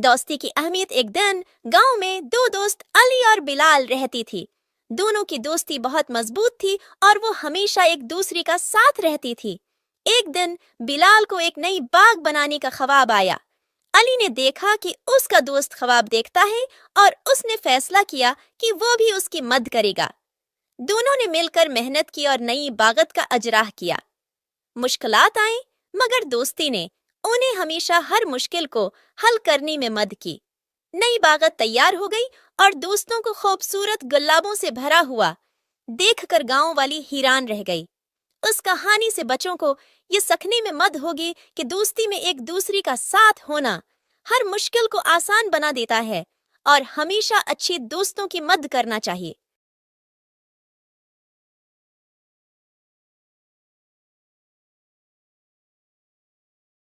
دوستی کی اہمیت۔ ایک دن گاؤں میں دو دوست علی اور بلال رہتی تھی۔ دونوں کی دوستی بہت مضبوط تھی اور وہ ہمیشہ ایک دوسرے کا ساتھ رہتی تھی۔ ایک دن بلال کو ایک نئی باغ بنانے کا خواب آیا۔ علی نے دیکھا کہ اس کا دوست خواب دیکھتا ہے اور اس نے فیصلہ کیا کہ وہ بھی اس کی مدد کرے گا۔ دونوں نے مل کر محنت کی اور نئی باغت کا اجراح کیا۔ مشکلات آئیں مگر دوستی نے انہیں ہمیشہ ہر مشکل کو حل کرنے میں مدد کی۔ نئی باغت تیار ہو گئی اور دوستوں کو خوبصورت گلابوں سے بھرا ہوا دیکھ کر گاؤں والی حیران رہ گئی۔ اس کہانی سے بچوں کو یہ سیکھنے میں مدد ہوگی کہ دوستی میں ایک دوسرے کا ساتھ ہونا ہر مشکل کو آسان بنا دیتا ہے اور ہمیشہ اچھے دوستوں کی مدد کرنا چاہیے۔